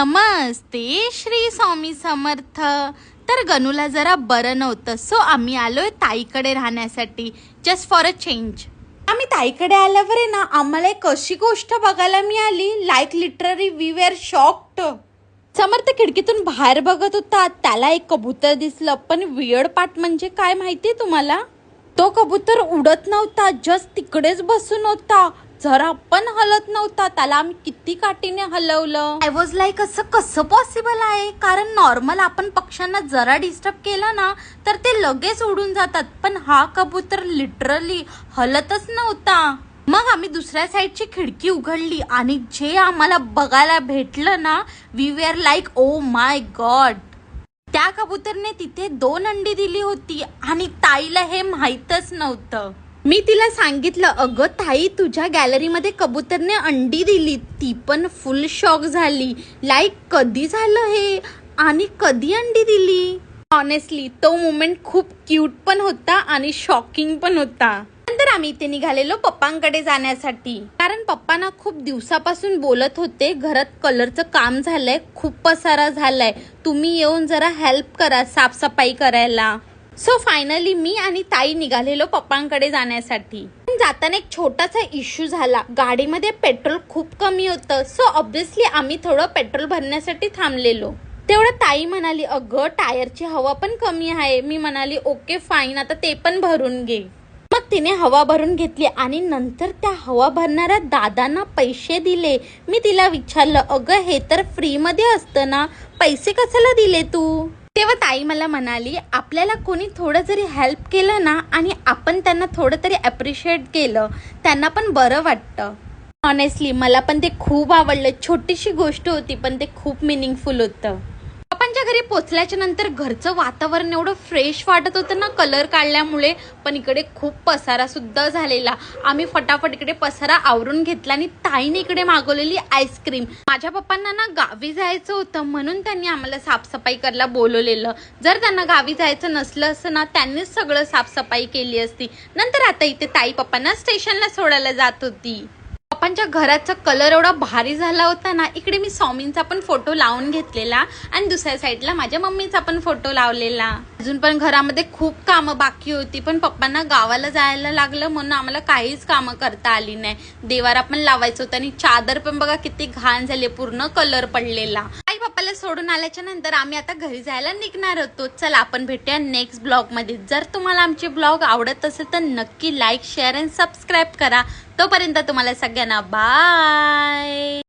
नमस्ते श्री स्वामी समर्थ. तर गणूला जरा बरं नव्हतं, सो आम्ही आलोय ताईकडे राहण्यासाठी, जस्ट फॉर अ चेंज. आम्ही ताईकडे आल्यावर आहे ना, आम्हाला एक अशी गोष्ट बघायला मिळाली, like literally we were shocked. Samarth खिडकीतून बाहेर बघत होता, त्याला एक कबूतर दिसलं. पण वियर्ड पार्ट म्हणजे काय माहितीये तुम्हाला, तो कबूतर उडत नव्हता, जस्ट तिकडेच बसून होता, जरा पण हलत नव्हता. त्याला आम्ही किती काठीने हलवलं. आय वॉज लाईक असं कसं पॉसिबल आहे, कारण नॉर्मल आपण पक्ष्यांना जरा डिस्टर्ब केलं ना तर ते लगेच उडून जातात, पण हा कबूतर लिटरली हलतच नव्हता. मग आम्ही दुसऱ्या साईडची खिडकी उघडली आणि जे आम्हाला बघायला भेटलं ना, we were like oh my god. त्या कबूतरने तिथे 2 अंडी दिली होती आणि ताईला हे माहीतच नव्हतं. मी तिला सांगितलं, अगं ताई तुझ्या गॅलरीमध्ये कबूतरने अंडी दिली. ती पण फुल शॉक झाली, लाईक कधी झालं हे आणि कधी अंडी दिली. ऑनेस्टली तो मोमेंट खूप क्यूट पण होता आणि शॉकिंग पण होता. नंतर आम्ही इथे निघालेलो पप्पांकडे जाण्यासाठी, कारण पप्पांना खूप दिवसापासून बोलत होते, घरात कलरचं काम झालंय, खूप पसारा झालाय, तुम्ही येऊन जरा हेल्प करा साफसफाई करायला. सो फायनली मी आणि ताई निघालेलो पप्पांकडे जाण्यासाठी. जाताना एक छोटासा इश्यू झाला, गाडीमध्ये पेट्रोल खूप कमी होतं, सो ऑब्व्हियसली आम्ही थोडं पेट्रोल भरण्यासाठी थांबलेलो. तेवढं ताई म्हणाली, अगं टायरची हवा पण कमी आहे. मी म्हणाली ओके फाईन, आता ते पण भरून घे. मग तिने हवा भरून घेतली आणि नंतर त्या हवा भरणाऱ्या दादांना पैसे दिले. मी तिला विचारलं, अगं हे तर फ्री मध्ये असतं ना, पैसे कशाला दिले तू? तेव्हा ताई मला म्हणाली, आपल्याला कोणी थोडं जरी हेल्प केलं ना आणि आपण त्यांना थोडं तरी अप्रिशिएट केलं, त्यांना पण बरं वाटतं. ऑनेस्टली मला पण ते खूप आवडलं. छोटीशी गोष्ट होती पण ते खूप मिनिंगफुल होतं. पप्पांच्या घरी पोचल्याच्या नंतर घरचं वातावरण एवढं फ्रेश वाटत होतं ना कलर काढल्यामुळे, पण इकडे खूप पसारा सुद्धा झालेला. आम्ही फटाफट इकडे पसारा आवरून घेतला आणि ताईने इकडे मागवलेली आईस्क्रीम. माझ्या पप्पांना ना गावी जायचं होतं, म्हणून त्यांनी आम्हाला साफसफाई करायला बोलवलेलं. जर त्यांना गावी जायचं नसलं असतं ना, त्यांनीच सगळं साफसफाई केली असती. नंतर आता इथे ताई पप्पांना स्टेशनला सोडायला जात होती. पप्पांच्या घराचा कलर एवढा भारी झाला होता ना, इकडे मी स्वामींचा पण फोटो लावून घेतलेला आणि दुसऱ्या साईडला माझ्या मम्मीचा पण फोटो लावलेला. अजून पण घरामध्ये खूप कामं बाकी होती, पण पप्पांना गावाला जायला लागलं म्हणून आम्हाला काहीच कामं करता आली नाही. देवारा पण लावायचं होतं आणि चादर पण बघा किती घाण झाली, पूर्ण कलर पडलेला. आई पप्पाला सोडून आल्याच्या नंतर आम्ही आता घरी जायला निघणार होतो. चला आपण भेटूया नेक्स्ट ब्लॉग मध्ये. जर तुम्हाला आमचे ब्लॉग आवडत असेल तर नक्की लाईक, शेअर अँड सबस्क्राईब करा. तोपर्यंत तुम्हाला सगळ्यांना बाय.